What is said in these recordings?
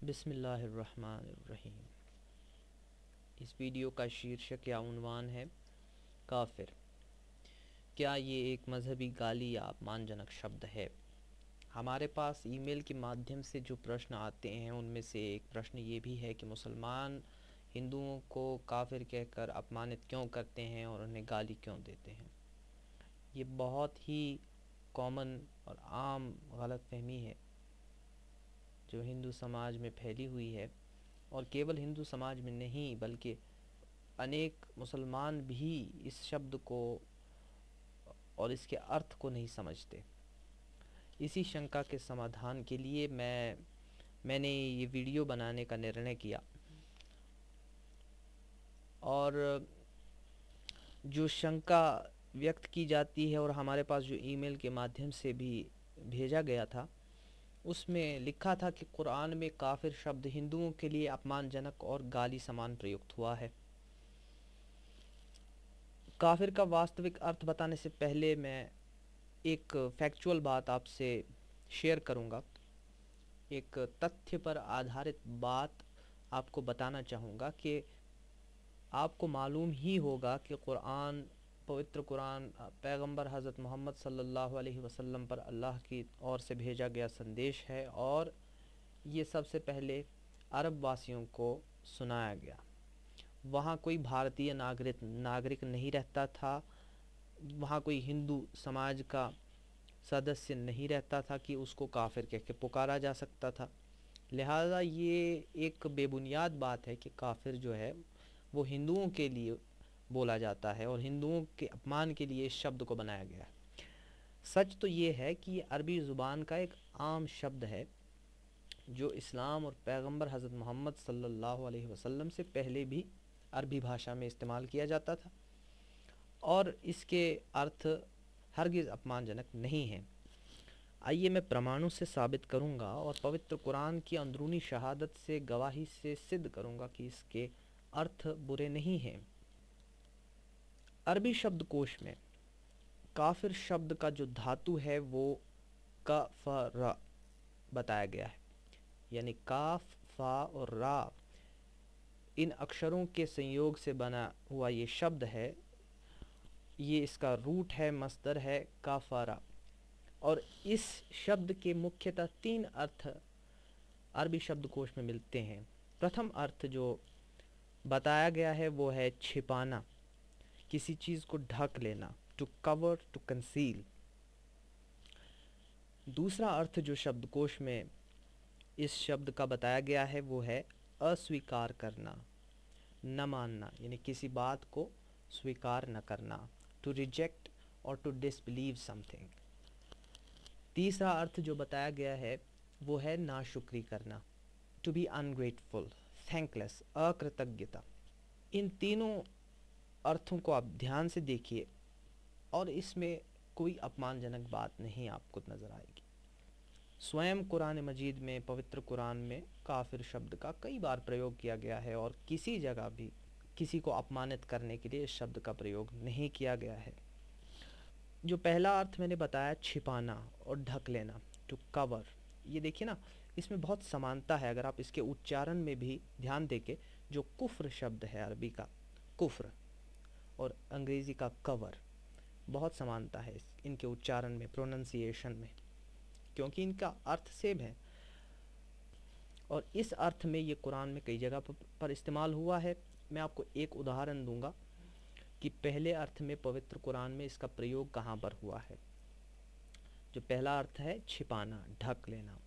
बिस्मिल्लाहिर्रहमानिर्रहीम। इस वीडियो का शीर्षक या उन्वान है काफिर। क्या ये एक मजहबी गाली या अपमानजनक शब्द है? हमारे पास ईमेल के माध्यम से जो प्रश्न आते हैं उनमें से एक प्रश्न ये भी है कि मुसलमान हिंदुओं को काफिर कहकर अपमानित क्यों करते हैं और उन्हें गाली क्यों देते हैं। ये बहुत ही कॉमन और आम गलतफहमी है जो हिंदू समाज में फैली हुई है, और केवल हिंदू समाज में नहीं बल्कि अनेक मुसलमान भी इस शब्द को और इसके अर्थ को नहीं समझते। इसी शंका के समाधान के लिए मैंने ये वीडियो बनाने का निर्णय किया, और जो शंका व्यक्त की जाती है और हमारे पास जो ईमेल के माध्यम से भी भेजा गया था उसमें लिखा था कि कुरान में काफिर शब्द हिंदुओं के लिए अपमानजनक और गाली समान प्रयुक्त हुआ है। काफिर का वास्तविक अर्थ बताने से पहले मैं एक फैक्चुअल बात आपसे शेयर करूंगा। एक तथ्य पर आधारित बात आपको बताना चाहूँगा कि आपको मालूम ही होगा कि पवित्र कुरान पैगंबर हज़रत मोहम्मद सल्लल्लाहु अलैहि वसल्लम पर अल्लाह की ओर से भेजा गया संदेश है, और ये सबसे पहले अरब वासियों को सुनाया गया। वहाँ कोई भारतीय नागरिक नहीं रहता था, वहाँ कोई हिंदू समाज का सदस्य नहीं रहता था कि उसको काफिर कह के पुकारा जा सकता था। लिहाजा ये एक बेबुनियाद बात है कि काफिर जो है वो हिंदुओं के लिए बोला जाता है और हिंदुओं के अपमान के लिए इस शब्द को बनाया गया है। सच तो ये है कि ये अरबी ज़ुबान का एक आम शब्द है जो इस्लाम और पैगंबर हज़रत मोहम्मद सल्लल्लाहु अलैहि वसल्लम से पहले भी अरबी भाषा में इस्तेमाल किया जाता था, और इसके अर्थ हरगिज़ अपमानजनक नहीं हैं। आइए मैं प्रमाणों से साबित करूंगा और पवित्र कुरान की अंदरूनी शहादत से गवाही से सिद्ध करूंगा कि इसके अर्थ बुरे नहीं हैं। अरबी शब्दकोश में काफिर शब्द का जो धातु है वो कफरा बताया गया है, यानी काफ, फा और रा इन अक्षरों के संयोग से बना हुआ ये शब्द है। ये इसका रूट है, मस्दर है काफारा, और इस शब्द के मुख्यतः तीन अर्थ अरबी शब्दकोश में मिलते हैं। प्रथम अर्थ जो बताया गया है वो है छिपाना, किसी चीज़ को ढक लेना, टू कवर, टू कंसील। दूसरा अर्थ जो शब्दकोश में इस शब्द का बताया गया है वो है अस्वीकार करना, न मानना, यानी किसी बात को स्वीकार न करना, टू रिजेक्ट और टू डिसबिलीव समथिंग। तीसरा अर्थ जो बताया गया है वो है नाशुक्री करना, टू बी अनग्रेटफुल, थैंकलेस, अकृतज्ञता। इन तीनों अर्थों को आप ध्यान से देखिए और इसमें कोई अपमानजनक बात नहीं आपको नज़र आएगी। स्वयं कुरान मजीद में, पवित्र कुरान में काफिर शब्द का कई बार प्रयोग किया गया है और किसी जगह भी किसी को अपमानित करने के लिए इस शब्द का प्रयोग नहीं किया गया है। जो पहला अर्थ मैंने बताया छिपाना और ढक लेना, टू कवर, ये देखिए ना, इसमें बहुत समानता है। अगर आप इसके उच्चारण में भी ध्यान देके, जो कुफ्र शब्द है अरबी का कुफ्र और अंग्रेज़ी का कवर, बहुत समानता है इनके उच्चारण में, प्रोनंसिएशन में, क्योंकि इनका अर्थ सेम है। और इस अर्थ में ये कुरान में कई जगह पर इस्तेमाल हुआ है। मैं आपको एक उदाहरण दूंगा कि पहले अर्थ में पवित्र कुरान में इसका प्रयोग कहाँ पर हुआ है। जो पहला अर्थ है छिपाना, ढक लेना,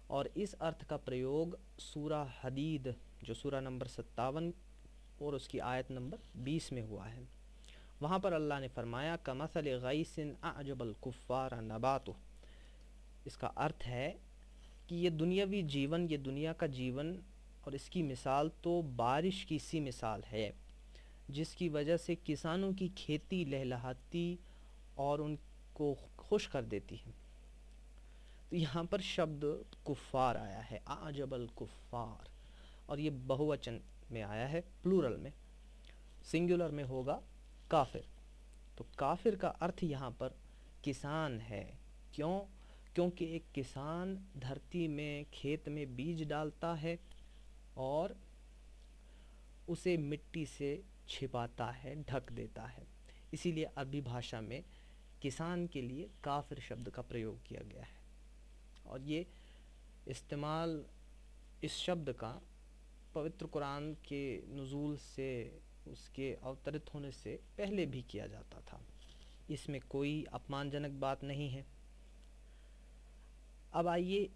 और इस अर्थ का प्रयोग सूरा हदीद, जो सूरा नंबर 57 और उसकी आयत नंबर 20 में हुआ है। वहाँ पर अल्लाह ने फरमाया कमसल गैसिन अअजबल कुफ़ार नबातु। इसका अर्थ है कि ये दुनियावी जीवन, ये दुनिया का जीवन और इसकी मिसाल तो बारिश की सी मिसाल है जिसकी वजह से किसानों की खेती लहलहाती और उनको खुश कर देती है। तो यहाँ पर शब्द कुफ़ार आया है, अअजबल कुफ़ार, और ये बहुवचन में आया है, प्लूरल में। सिंगुलर में होगा काफिर। तो काफिर का अर्थ यहाँ पर किसान है। क्यों? क्योंकि एक किसान धरती में, खेत में बीज डालता है और उसे मिट्टी से छिपाता है, ढक देता है। इसीलिए अरबी भाषा में किसान के लिए काफिर शब्द का प्रयोग किया गया है। और ये इस्तेमाल इस शब्द का पवित्र कुरान के नुज़ूल से, उसके अवतरित होने से पहले भी किया जाता था। इसमें कोई अपमानजनक बात नहीं है। अब आइए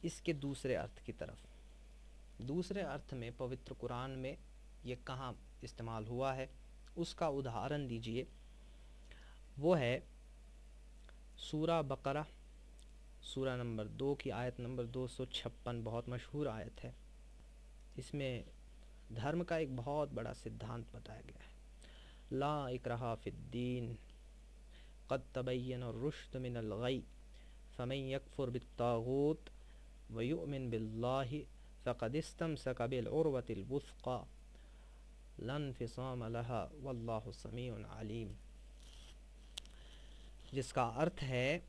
इसके दूसरे अर्थ की तरफ। दूसरे अर्थ में पवित्र कुरान में ये कहाँ इस्तेमाल हुआ है, उसका उदाहरण लीजिए। वो है सूरा बकरा, सूरा नंबर 2 की आयत नंबर 256, बहुत मशहूर आयत है। इसमें धर्म का एक बहुत बड़ा सिद्धांत बताया गया है। ला इकराहा फिद्दीन क़द तबय्यन रुश्द मिनल गय फमन यकफुर बित्तागूत व युमिन बिल्लाहि फ़क़द इस्तमसक बिल उर्वतिल वुस्क़ा लन फ़िसाम लहा वल्लाहु समीउन अलीम। जिसका अर्थ है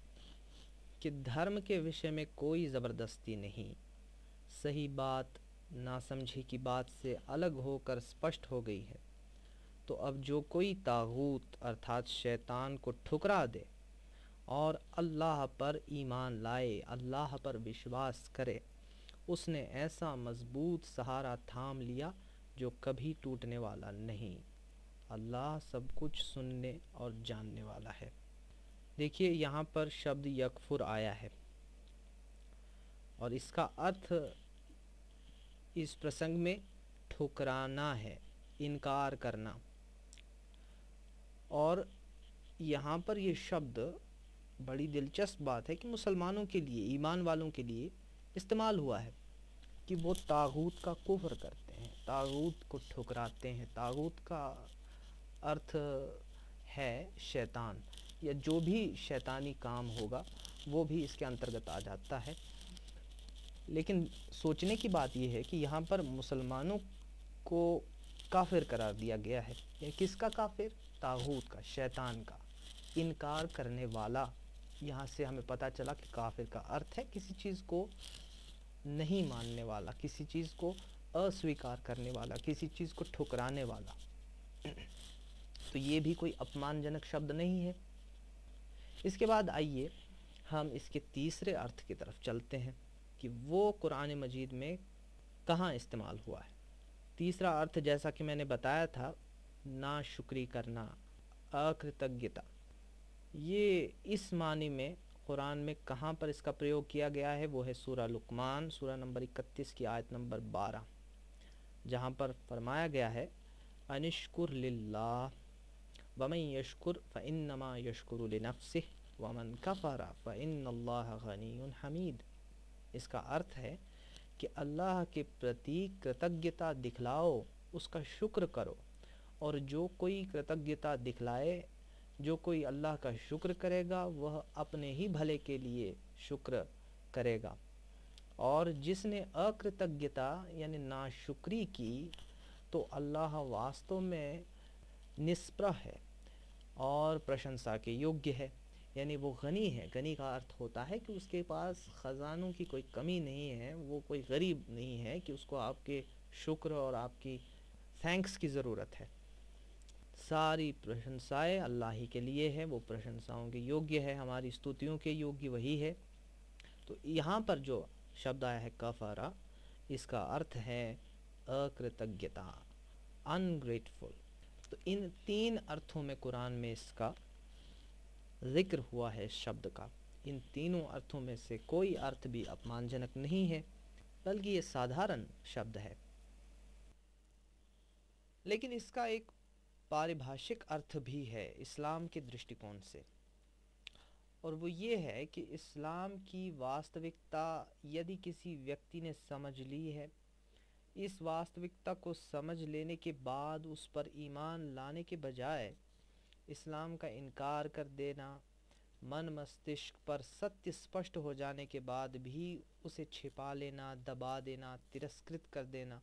कि धर्म के विषय में कोई ज़बरदस्ती नहीं। सही बात नासमझी की बात से अलग होकर स्पष्ट हो गई है। तो अब जो कोई तागूत अर्थात शैतान को ठुकरा दे और अल्लाह पर ईमान लाए, अल्लाह पर विश्वास करे, उसने ऐसा मजबूत सहारा थाम लिया जो कभी टूटने वाला नहीं। अल्लाह सब कुछ सुनने और जानने वाला है। देखिए यहाँ पर शब्द यकफुर आया है और इसका अर्थ इस प्रसंग में ठुकराना है, इनकार करना। और यहाँ पर ये शब्द, बड़ी दिलचस्प बात है कि मुसलमानों के लिए, ईमान वालों के लिए इस्तेमाल हुआ है कि वो तागूत का कुफ्र करते हैं, तागूत को ठुकराते हैं। तागूत का अर्थ है शैतान, या जो भी शैतानी काम होगा वो भी इसके अंतर्गत आ जाता है। लेकिन सोचने की बात यह है कि यहाँ पर मुसलमानों को काफिर करार दिया गया है। या किसका काफिर? तागूत का, शैतान का, इनकार करने वाला। यहाँ से हमें पता चला कि काफिर का अर्थ है किसी चीज़ को नहीं मानने वाला, किसी चीज़ को अस्वीकार करने वाला, किसी चीज़ को ठुकराने वाला। तो ये भी कोई अपमानजनक शब्द नहीं है। इसके बाद आइए हम इसके तीसरे अर्थ की तरफ चलते हैं कि वो कुरान मजीद में कहाँ इस्तेमाल हुआ है। तीसरा अर्थ, जैसा कि मैंने बताया था, नाशुक्री करना, अकृतज्ञता। ये इस मानी में कुरान में कहाँ पर इसका प्रयोग किया गया है, वो है सूरा लुक़मान, सूरा नंबर 31 की आयत नंबर 12, जहाँ पर फरमाया गया है अनिश्कुर लिल्लाह वमन यशकुर फ़इन्नमा यशकुरु लिनफ्सिह वमन कफ़रा फ़इन्नल्लाह गनियुन हमीद। इसका अर्थ है कि अल्लाह के प्रति कृतज्ञता दिखलाओ, उसका शुक्र करो, और जो कोई कृतज्ञता दिखलाए, जो कोई अल्लाह का शुक्र करेगा, वह अपने ही भले के लिए शुक्र करेगा। और जिसने अकृतज्ञता यानी नाशुक्री की, तो अल्लाह वास्तव में निष्प्रह है और प्रशंसा के योग्य है। यानी वो गनी है। गनी का अर्थ होता है कि उसके पास ख़जानों की कोई कमी नहीं है, वो कोई गरीब नहीं है कि उसको आपके शुक्र और आपकी थैंक्स की ज़रूरत है। सारी प्रशंसाएं अल्लाह ही के लिए है, वो प्रशंसाओं के योग्य है, हमारी स्तुतियों के योग्य वही है। तो यहाँ पर जो शब्द आया है कफरा, इसका अर्थ है अकृतज्ञता, अनग्रेटफुल। तो इन तीन अर्थों में कुरान में इसका जिक्र हुआ है इस शब्द का। इन तीनों अर्थों में से कोई अर्थ भी अपमानजनक नहीं है, बल्कि ये साधारण शब्द है। लेकिन इसका एक पारिभाषिक अर्थ भी है इस्लाम के दृष्टिकोण से, और वो ये है कि इस्लाम की वास्तविकता यदि किसी व्यक्ति ने समझ ली है, इस वास्तविकता को समझ लेने के बाद उस पर ईमान लाने के बजाय इस्लाम का इनकार कर देना, मन मस्तिष्क पर सत्य स्पष्ट हो जाने के बाद भी उसे छिपा लेना, दबा देना, तिरस्कृत कर देना,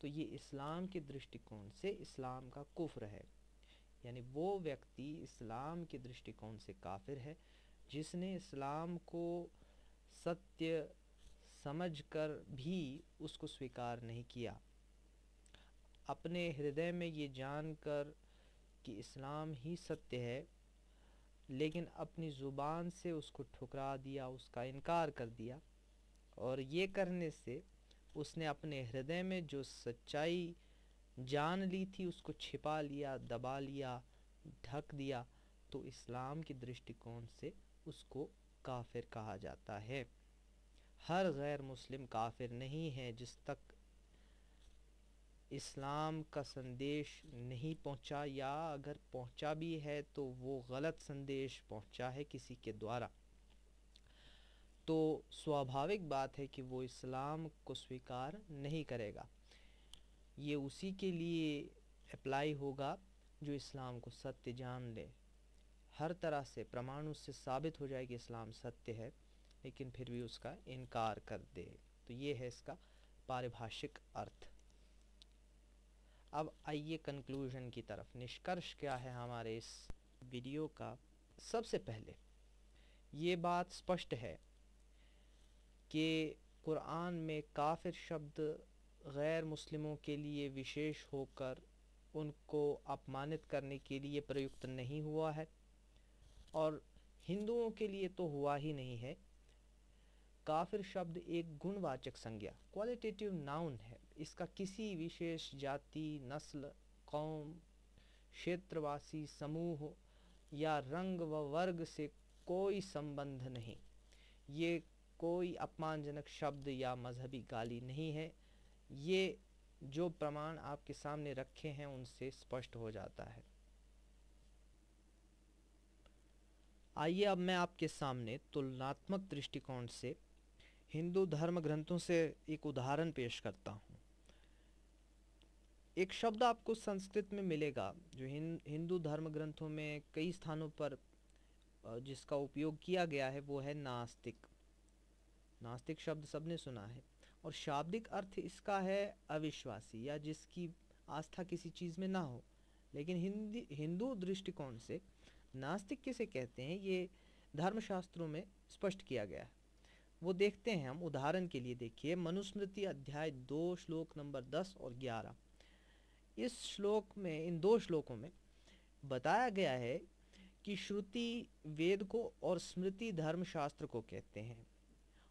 तो ये इस्लाम के दृष्टिकोण से इस्लाम का कुफ्र है। यानी वो व्यक्ति इस्लाम के दृष्टिकोण से काफिर है जिसने इस्लाम को सत्य समझकर भी उसको स्वीकार नहीं किया। अपने हृदय में ये जानकर कि इस्लाम ही सत्य है, लेकिन अपनी ज़ुबान से उसको ठुकरा दिया, उसका इनकार कर दिया। और ये करने से उसने अपने हृदय में जो सच्चाई जान ली थी उसको छिपा लिया, दबा लिया, ढक दिया। तो इस्लाम के दृष्टिकोण से उसको काफिर कहा जाता है। हर गैर मुस्लिम काफिर नहीं है जिस तक इस्लाम का संदेश नहीं पहुंचा, या अगर पहुंचा भी है तो वो गलत संदेश पहुंचा है किसी के द्वारा। तो स्वाभाविक बात है कि वो इस्लाम को स्वीकार नहीं करेगा। ये उसी के लिए अप्लाई होगा जो इस्लाम को सत्य जान ले। हर तरह से प्रमाणों से साबित हो जाए कि इस्लाम सत्य है, लेकिन फिर भी उसका इनकार कर दे। तो ये है इसका पारिभाषिक अर्थ। अब आइए कंक्लूजन की तरफ। निष्कर्ष क्या है हमारे इस वीडियो का? सबसे पहले ये बात स्पष्ट है कि कुरान में काफिर शब्द गैर मुस्लिमों के लिए विशेष होकर उनको अपमानित करने के लिए प्रयुक्त नहीं हुआ है, और हिंदुओं के लिए तो हुआ ही नहीं है। काफिर शब्द एक गुणवाचक संज्ञा, क्वालिटेटिव नाउन है। इसका किसी विशेष जाति, नस्ल, कौम, क्षेत्रवासी, समूह या रंग व वर्ग से कोई संबंध नहीं। ये कोई अपमानजनक शब्द या मजहबी गाली नहीं है। ये जो प्रमाण आपके सामने रखे हैं उनसे स्पष्ट हो जाता है। आइए अब मैं आपके सामने तुलनात्मक दृष्टिकोण से हिंदू धर्म ग्रंथों से एक उदाहरण पेश करता हूँ। एक शब्द आपको संस्कृत में मिलेगा जो हिंदू धर्म ग्रंथों में कई स्थानों पर जिसका उपयोग किया गया है, वो है नास्तिक। नास्तिक शब्द सबने सुना है, और शाब्दिक अर्थ इसका है अविश्वासी या जिसकी आस्था किसी चीज़ में ना हो। लेकिन हिंदू दृष्टिकोण से नास्तिक किसे कहते हैं ये धर्मशास्त्रों में स्पष्ट किया गया है। वो देखते हैं हम। उदाहरण के लिए देखिए, मनुस्मृति अध्याय 2 श्लोक नंबर 10 और 11। इस श्लोक में, इन दो श्लोकों में बताया गया है कि श्रुति वेद को और स्मृति धर्मशास्त्र को कहते हैं,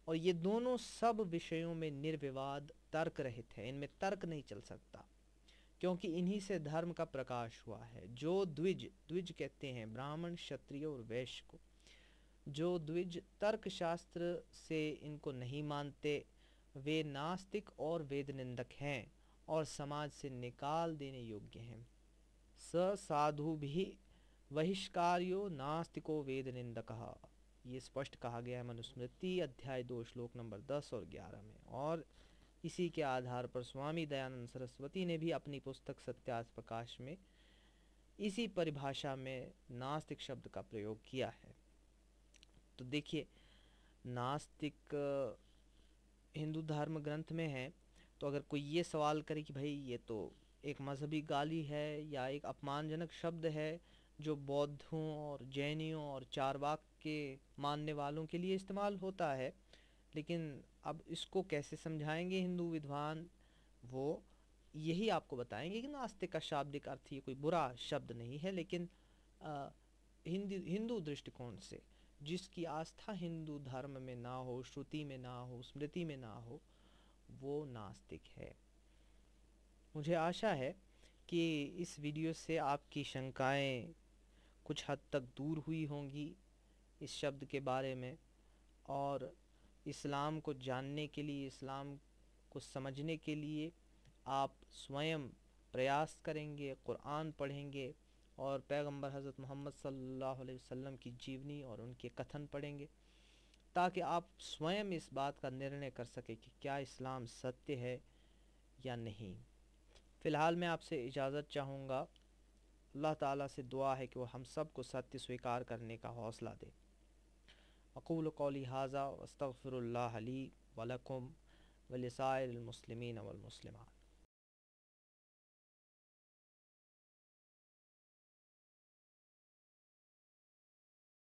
और ये दोनों सब विषयों में निर्विवाद तर्क रहित है। इनमें तर्क नहीं चल सकता, क्योंकि इन्हीं से धर्म का प्रकाश हुआ है। जो द्विज, द्विज कहते हैं ब्राह्मण, क्षत्रिय और वैश्य को, जो द्विज तर्क शास्त्र से इनको नहीं मानते वे नास्तिक और वेद निंदक हैं और समाज से निकाल देने योग्य हैं। स साधु भी बहिष्कार्यो नास्तिको वेद निंदकः, ये स्पष्ट कहा गया है मनुस्मृति अध्याय 2 श्लोक नंबर 10 और 11 में। और इसी के आधार पर स्वामी दयानंद सरस्वती ने भी अपनी पुस्तक सत्यार्थ प्रकाश में इसी परिभाषा में नास्तिक शब्द का प्रयोग किया है। तो देखिए, नास्तिक हिंदू धर्म ग्रंथ में है, तो अगर कोई ये सवाल करे कि भाई ये तो एक मजहबी गाली है या एक अपमानजनक शब्द है जो बौद्धों और जैनियों और चारवाक के मानने वालों के लिए इस्तेमाल होता है, लेकिन अब इसको कैसे समझाएंगे हिंदू विद्वान? वो यही आपको बताएंगे कि नास्तिक का शाब्दिक अर्थ ये कोई बुरा शब्द नहीं है, लेकिन हिंदू दृष्टिकोण से जिसकी आस्था हिंदू धर्म में ना हो, श्रुति में ना हो, स्मृति में ना हो, वो नास्तिक है। मुझे आशा है कि इस वीडियो से आपकी शंकाएं कुछ हद तक दूर हुई होंगी इस शब्द के बारे में, और इस्लाम को जानने के लिए, इस्लाम को समझने के लिए आप स्वयं प्रयास करेंगे, कुरान पढ़ेंगे और पैगंबर हज़रत मोहम्मद सल्लल्लाहु अलैहि वसल्लम की जीवनी और उनके कथन पढ़ेंगे, ताकि आप स्वयं इस बात का निर्णय कर सकें कि क्या इस्लाम सत्य है या नहीं। फ़िलहाल मैं आपसे इजाज़त चाहूँगा। अल्लाह ताला से दुआ है कि वो हम सब को सत्य स्वीकार करने का हौसला दे। अक़ूलु क़ौली हाज़ा व अस्तग़फ़िरुल्लाह ली व लकुम व लिसाइरिल मुस्लिमीन वल मुस्लिमात।